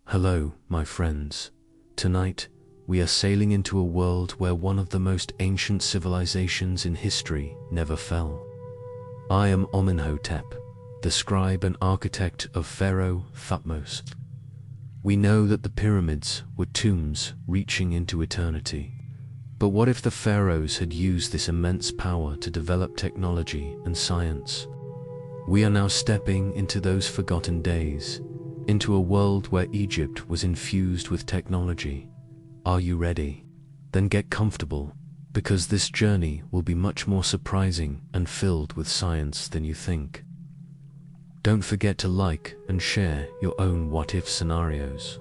Hello, my friends. Tonight, we are sailing into a world where one of the most ancient civilizations in history never fell. I am Amenhotep, the scribe and architect of Pharaoh Thutmose. We know that the pyramids were tombs reaching into eternity. But what if the pharaohs had used this immense power to develop technology and science? We are now stepping into those forgotten days, into a world where Egypt was infused with technology. Are you ready? Then get comfortable, because this journey will be much more surprising and filled with science than you think. Don't forget to like and share your own what-if scenarios.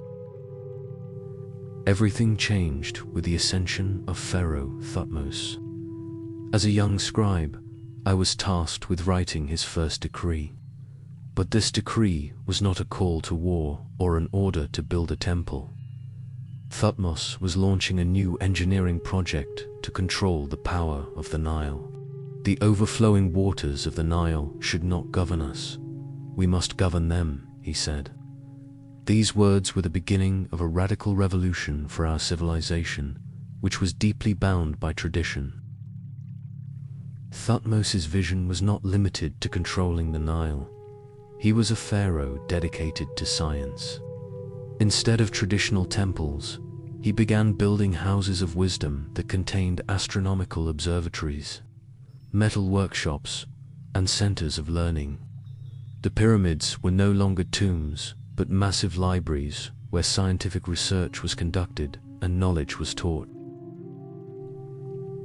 Everything changed with the ascension of Pharaoh Thutmose. As a young scribe, I was tasked with writing his first decree. But this decree was not a call to war or an order to build a temple. Thutmose was launching a new engineering project to control the power of the Nile. The overflowing waters of the Nile should not govern us. We must govern them, he said. These words were the beginning of a radical revolution for our civilization, which was deeply bound by tradition. Thutmose's vision was not limited to controlling the Nile. He was a pharaoh dedicated to science. Instead of traditional temples, he began building houses of wisdom that contained astronomical observatories, metal workshops, and centers of learning. The pyramids were no longer tombs, but massive libraries where scientific research was conducted and knowledge was taught.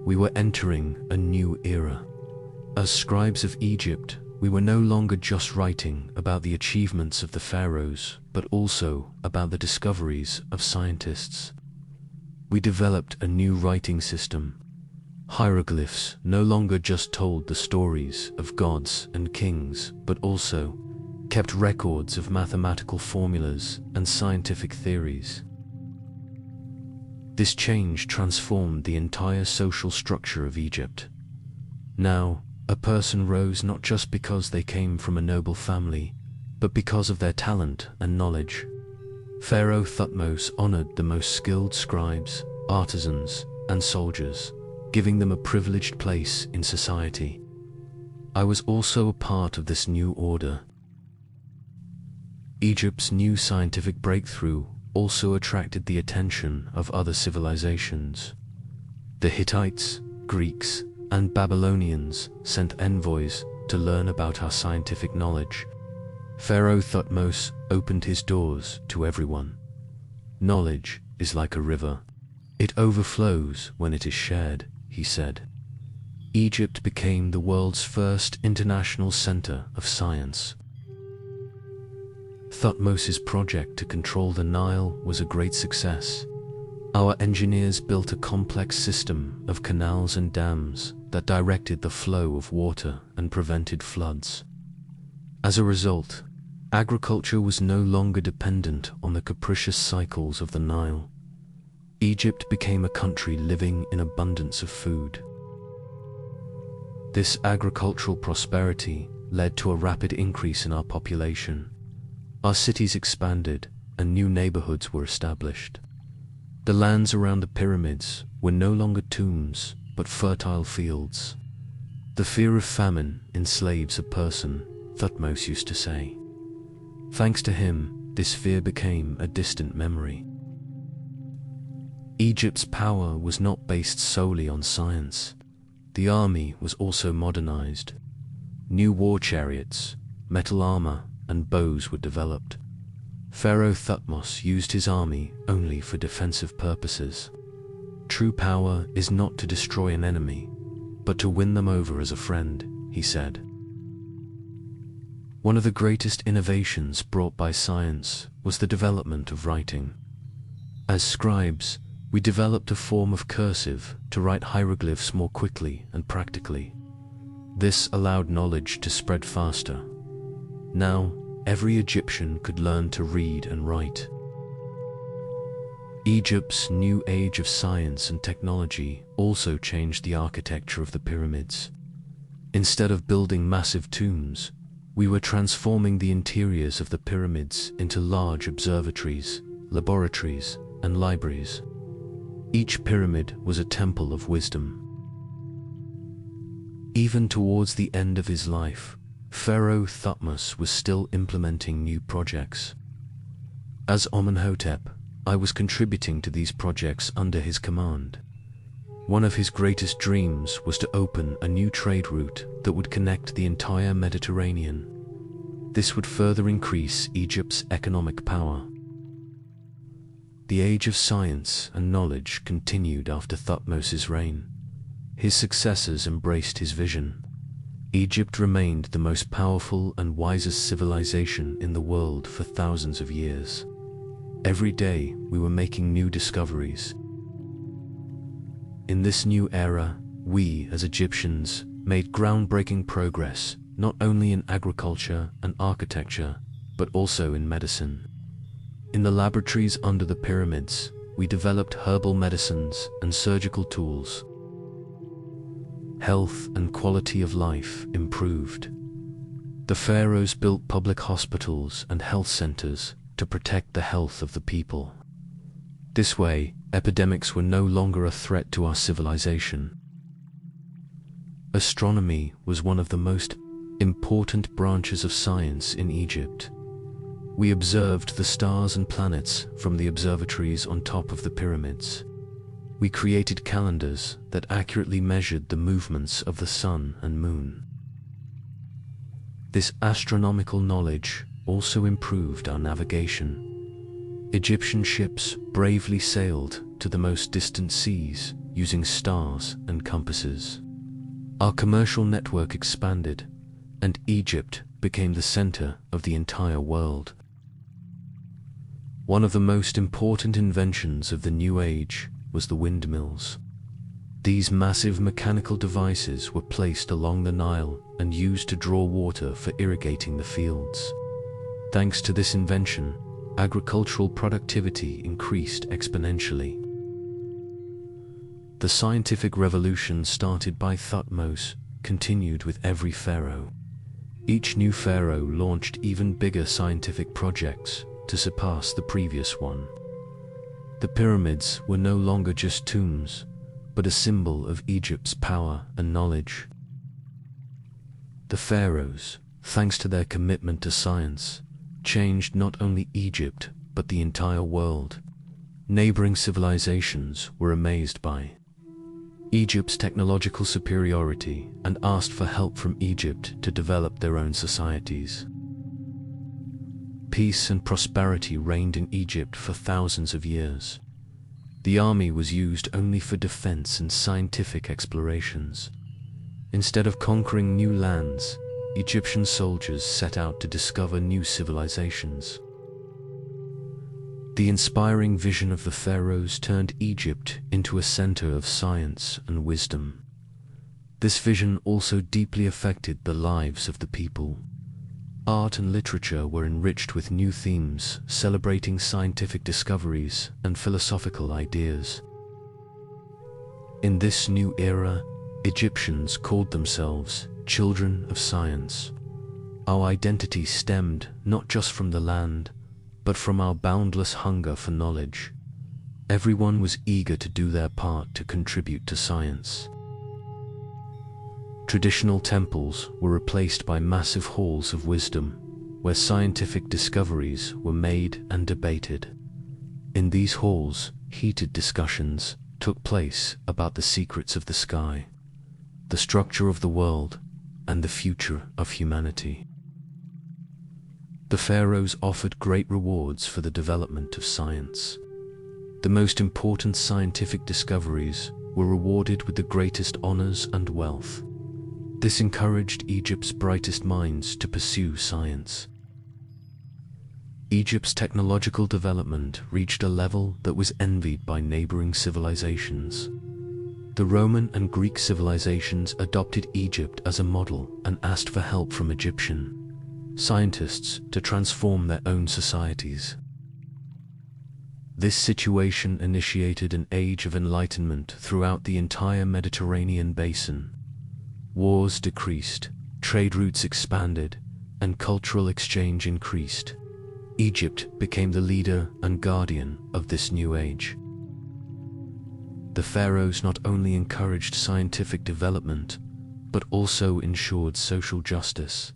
We were entering a new era. As scribes of Egypt, we were no longer just writing about the achievements of the pharaohs, but also about the discoveries of scientists. We developed a new writing system. Hieroglyphs no longer just told the stories of gods and kings, but also kept records of mathematical formulas and scientific theories. This change transformed the entire social structure of Egypt. Now, a person rose not just because they came from a noble family, but because of their talent and knowledge. Pharaoh Thutmose honored the most skilled scribes, artisans, and soldiers, giving them a privileged place in society. I was also a part of this new order. Egypt's new scientific breakthrough also attracted the attention of other civilizations. The Hittites, Greeks, and Babylonians sent envoys to learn about our scientific knowledge. Pharaoh Thutmose opened his doors to everyone. Knowledge is like a river. It overflows when it is shared, he said. Egypt became the world's first international center of science. Thutmose's project to control the Nile was a great success. Our engineers built a complex system of canals and dams that directed the flow of water and prevented floods. As a result, agriculture was no longer dependent on the capricious cycles of the Nile. Egypt became a country living in abundance of food. This agricultural prosperity led to a rapid increase in our population. Our cities expanded and new neighborhoods were established. The lands around the pyramids were no longer tombs, but fertile fields. The fear of famine enslaves a person, Thutmose used to say. Thanks to him, this fear became a distant memory. Egypt's power was not based solely on science. The army was also modernized. New war chariots, metal armor, and bows were developed. Pharaoh Thutmose used his army only for defensive purposes. True power is not to destroy an enemy, but to win them over as a friend, he said. One of the greatest innovations brought by science was the development of writing. As scribes, we developed a form of cursive to write hieroglyphs more quickly and practically. This allowed knowledge to spread faster. Now, every Egyptian could learn to read and write. Egypt's new age of science and technology also changed the architecture of the pyramids. Instead of building massive tombs, we were transforming the interiors of the pyramids into large observatories, laboratories, and libraries. Each pyramid was a temple of wisdom. Even towards the end of his life, Pharaoh Thutmose was still implementing new projects. As Amenhotep, I was contributing to these projects under his command. One of his greatest dreams was to open a new trade route that would connect the entire Mediterranean. This would further increase Egypt's economic power. The age of science and knowledge continued after Thutmose's reign. His successors embraced his vision. Egypt remained the most powerful and wisest civilization in the world for thousands of years. Every day we were making new discoveries. In this new era, we as Egyptians made groundbreaking progress not only in agriculture and architecture, but also in medicine. In the laboratories under the pyramids, we developed herbal medicines and surgical tools. Health and quality of life improved. The pharaohs built public hospitals and health centers to protect the health of the people. This way, epidemics were no longer a threat to our civilization. Astronomy was one of the most important branches of science in Egypt. We observed the stars and planets from the observatories on top of the pyramids. We created calendars that accurately measured the movements of the sun and moon. This astronomical knowledge also improved our navigation. Egyptian ships bravely sailed to the most distant seas using stars and compasses. Our commercial network expanded, and Egypt became the center of the entire world. One of the most important inventions of the New Age was the windmills. These massive mechanical devices were placed along the Nile and used to draw water for irrigating the fields. Thanks to this invention, agricultural productivity increased exponentially. The scientific revolution started by Thutmose continued with every pharaoh. Each new pharaoh launched even bigger scientific projects to surpass the previous one. The pyramids were no longer just tombs, but a symbol of Egypt's power and knowledge. The pharaohs, thanks to their commitment to science, changed not only Egypt but the entire world. Neighboring civilizations were amazed by Egypt's technological superiority and asked for help from Egypt to develop their own societies. Peace and prosperity reigned in Egypt for thousands of years. The army was used only for defense and scientific explorations. Instead of conquering new lands, Egyptian soldiers set out to discover new civilizations. The inspiring vision of the pharaohs turned Egypt into a center of science and wisdom. This vision also deeply affected the lives of the people. Art and literature were enriched with new themes, celebrating scientific discoveries and philosophical ideas. In this new era, Egyptians called themselves children of science. Our identity stemmed not just from the land, but from our boundless hunger for knowledge. Everyone was eager to do their part to contribute to science. Traditional temples were replaced by massive halls of wisdom, where scientific discoveries were made and debated. In these halls, heated discussions took place about the secrets of the sky, the structure of the world, and the future of humanity. The pharaohs offered great rewards for the development of science. The most important scientific discoveries were rewarded with the greatest honors and wealth. This encouraged Egypt's brightest minds to pursue science. Egypt's technological development reached a level that was envied by neighboring civilizations. The Roman and Greek civilizations adopted Egypt as a model and asked for help from Egyptian scientists to transform their own societies. This situation initiated an age of enlightenment throughout the entire Mediterranean basin. Wars decreased, trade routes expanded, and cultural exchange increased. Egypt became the leader and guardian of this new age. The pharaohs not only encouraged scientific development, but also ensured social justice.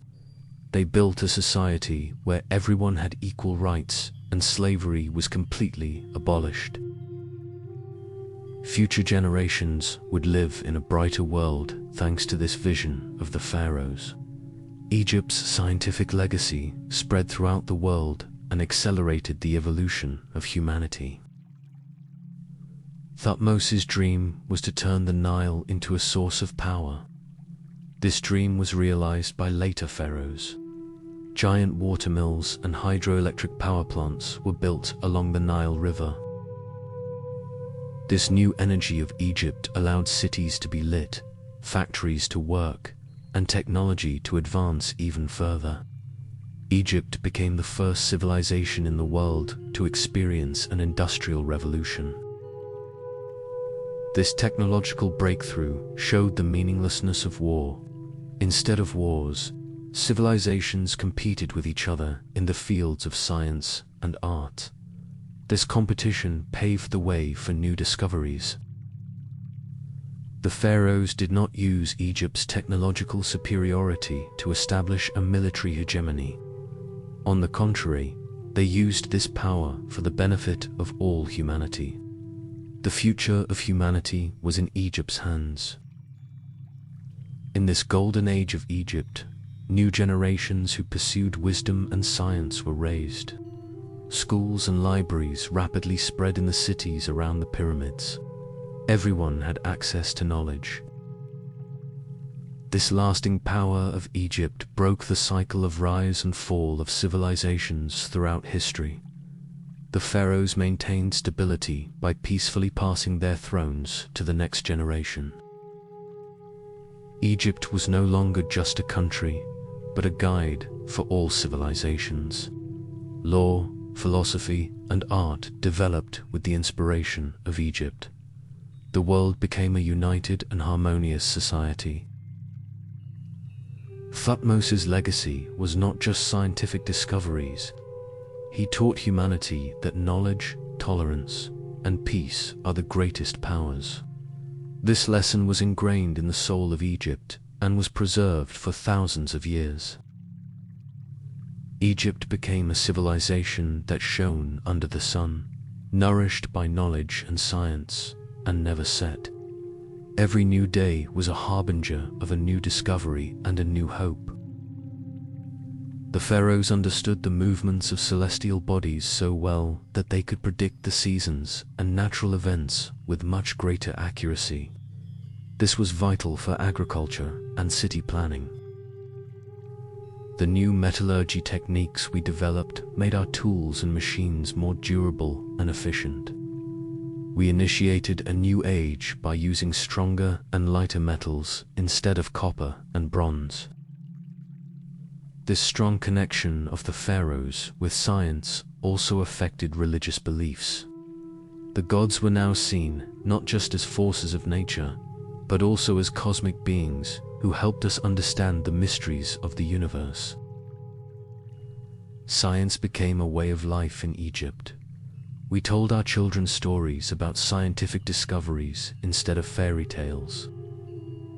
They built a society where everyone had equal rights and slavery was completely abolished. Future generations would live in a brighter world thanks to this vision of the pharaohs. Egypt's scientific legacy spread throughout the world and accelerated the evolution of humanity. Thutmose's dream was to turn the Nile into a source of power. This dream was realized by later pharaohs. Giant watermills and hydroelectric power plants were built along the Nile River. This new energy of Egypt allowed cities to be lit, factories to work, and technology to advance even further. Egypt became the first civilization in the world to experience an industrial revolution. This technological breakthrough showed the meaninglessness of war. Instead of wars, civilizations competed with each other in the fields of science and art. This competition paved the way for new discoveries. The pharaohs did not use Egypt's technological superiority to establish a military hegemony. On the contrary, they used this power for the benefit of all humanity. The future of humanity was in Egypt's hands. In this golden age of Egypt, new generations who pursued wisdom and science were raised. Schools and libraries rapidly spread in the cities around the pyramids. Everyone had access to knowledge. This lasting power of Egypt broke the cycle of rise and fall of civilizations throughout history. The pharaohs maintained stability by peacefully passing their thrones to the next generation. Egypt was no longer just a country, but a guide for all civilizations. Law, philosophy, and art developed with the inspiration of Egypt. The world became a united and harmonious society. Thutmose's legacy was not just scientific discoveries. He taught humanity that knowledge, tolerance, and peace are the greatest powers. This lesson was ingrained in the soul of Egypt and was preserved for thousands of years. Egypt became a civilization that shone under the sun, nourished by knowledge and science, and never set. Every new day was a harbinger of a new discovery and a new hope. The pharaohs understood the movements of celestial bodies so well that they could predict the seasons and natural events with much greater accuracy. This was vital for agriculture and city planning. The new metallurgy techniques we developed made our tools and machines more durable and efficient. We initiated a new age by using stronger and lighter metals instead of copper and bronze. This strong connection of the pharaohs with science also affected religious beliefs. The gods were now seen not just as forces of nature, but also as cosmic beings who helped us understand the mysteries of the universe. Science became a way of life in Egypt. We told our children stories about scientific discoveries instead of fairy tales.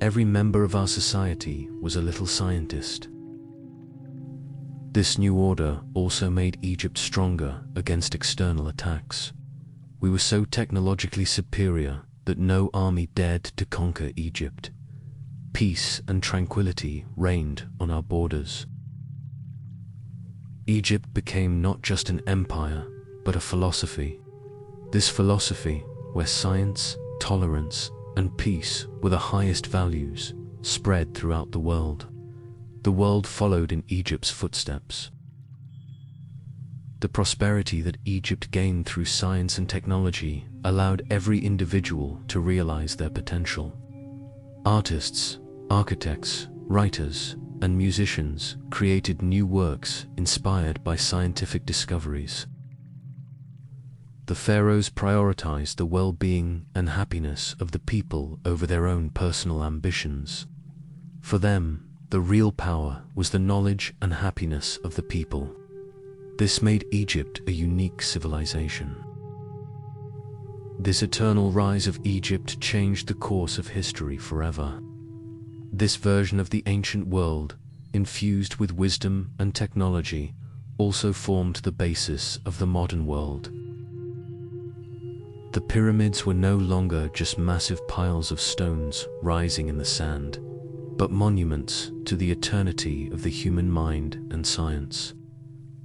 Every member of our society was a little scientist. This new order also made Egypt stronger against external attacks. We were so technologically superior that no army dared to conquer Egypt. Peace and tranquility reigned on our borders. Egypt became not just an empire, but a philosophy. This philosophy, where science, tolerance, and peace were the highest values, spread throughout the world. The world followed in Egypt's footsteps. The prosperity that Egypt gained through science and technology allowed every individual to realize their potential. Artists, architects, writers, and musicians created new works inspired by scientific discoveries. The pharaohs prioritized the well-being and happiness of the people over their own personal ambitions. For them, the real power was the knowledge and happiness of the people. This made Egypt a unique civilization. This eternal rise of Egypt changed the course of history forever. This version of the ancient world, infused with wisdom and technology, also formed the basis of the modern world. The pyramids were no longer just massive piles of stones rising in the sand, but monuments to the eternity of the human mind and science.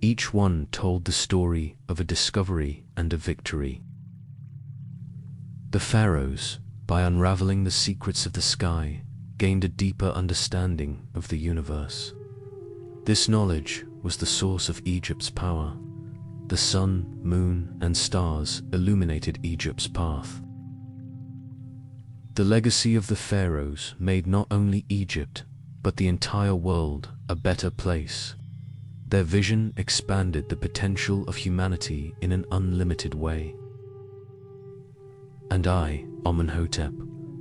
Each one told the story of a discovery and a victory. The pharaohs, by unraveling the secrets of the sky, gained a deeper understanding of the universe. This knowledge was the source of Egypt's power. The sun, moon, and stars illuminated Egypt's path. The legacy of the pharaohs made not only Egypt, but the entire world a better place. Their vision expanded the potential of humanity in an unlimited way. And I, Amenhotep,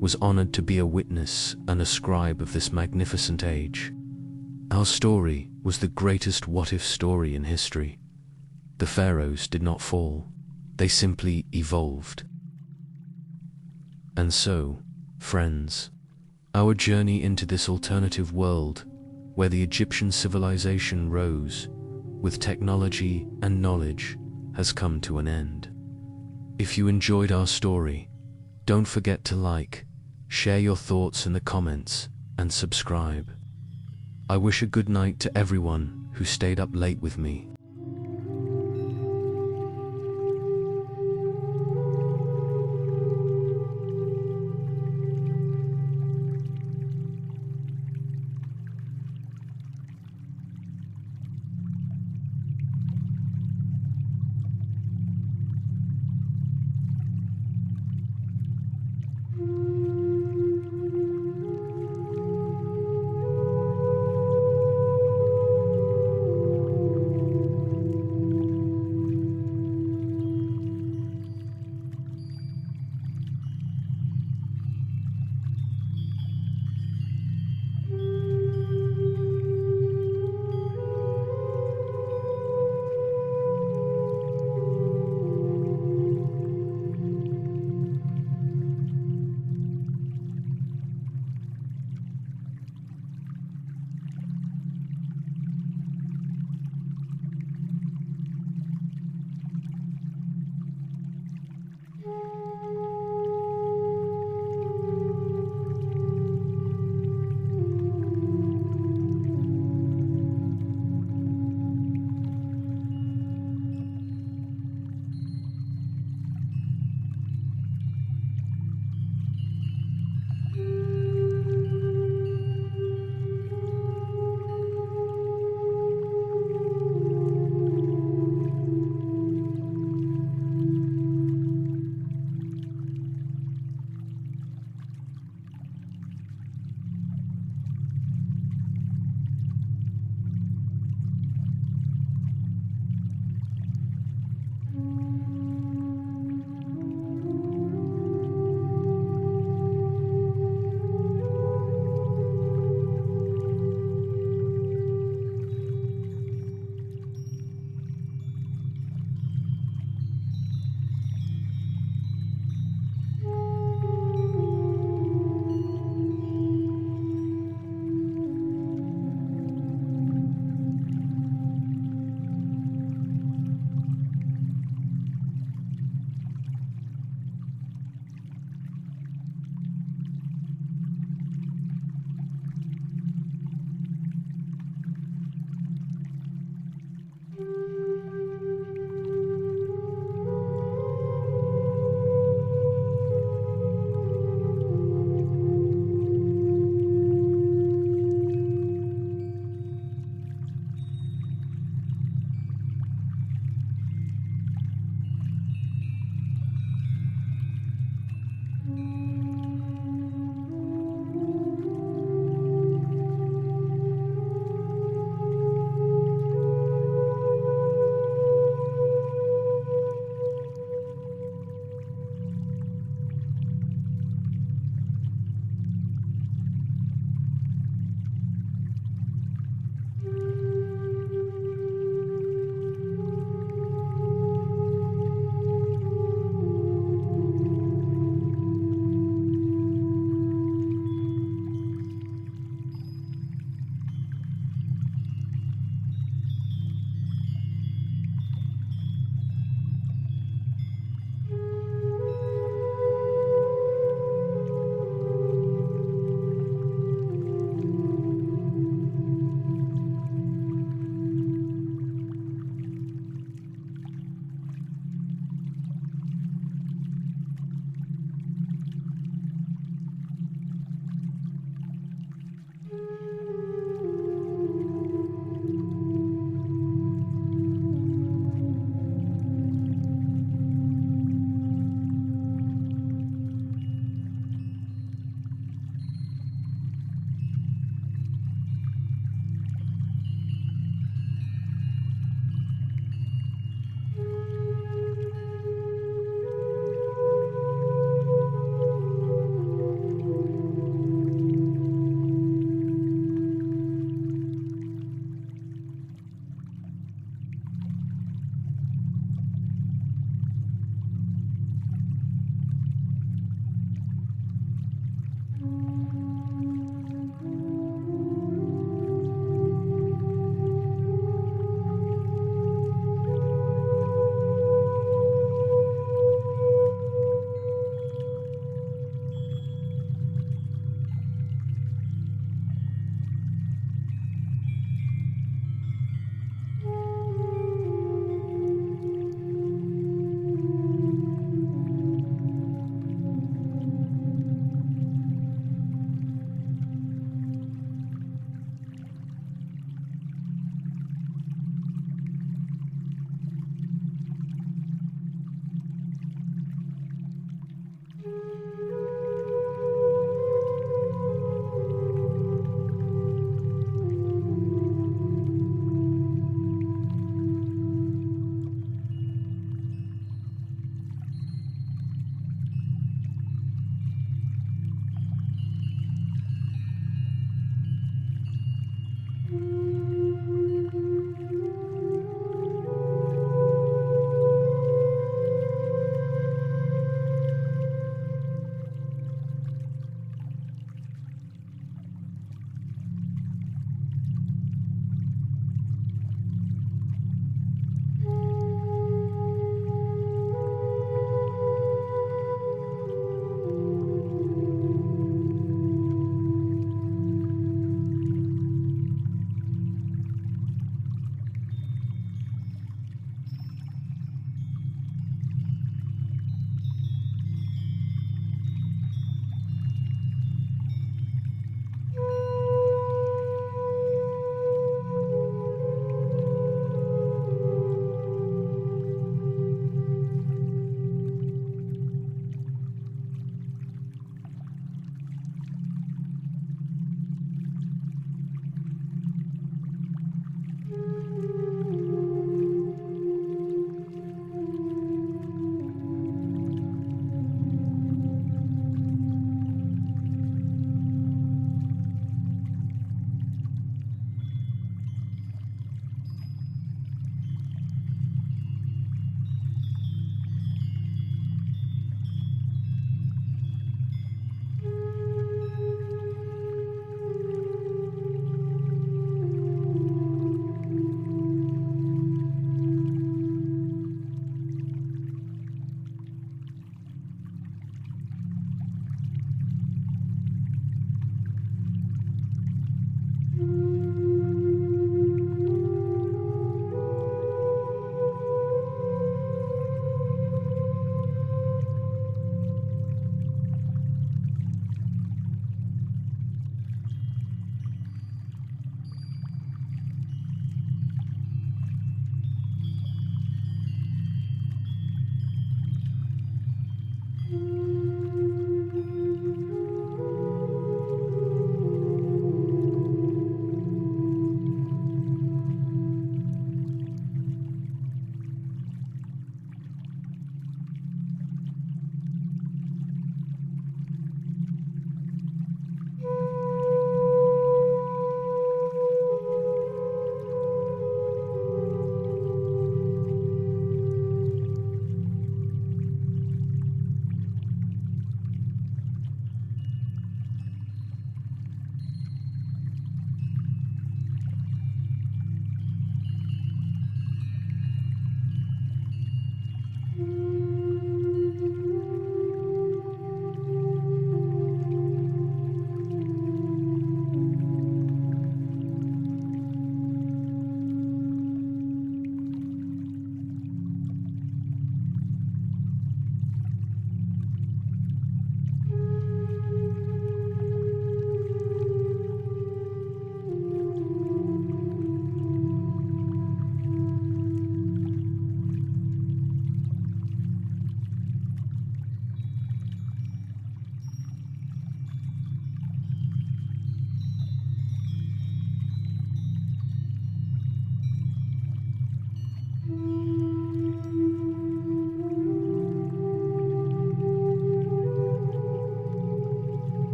was honored to be a witness and a scribe of this magnificent age. Our story was the greatest what-if story in history. The pharaohs did not fall, they simply evolved. And so, friends, our journey into this alternative world, where the Egyptian civilization rose, with technology and knowledge, has come to an end. If you enjoyed our story, don't forget to like, share your thoughts in the comments, and subscribe. I wish a good night to everyone who stayed up late with me.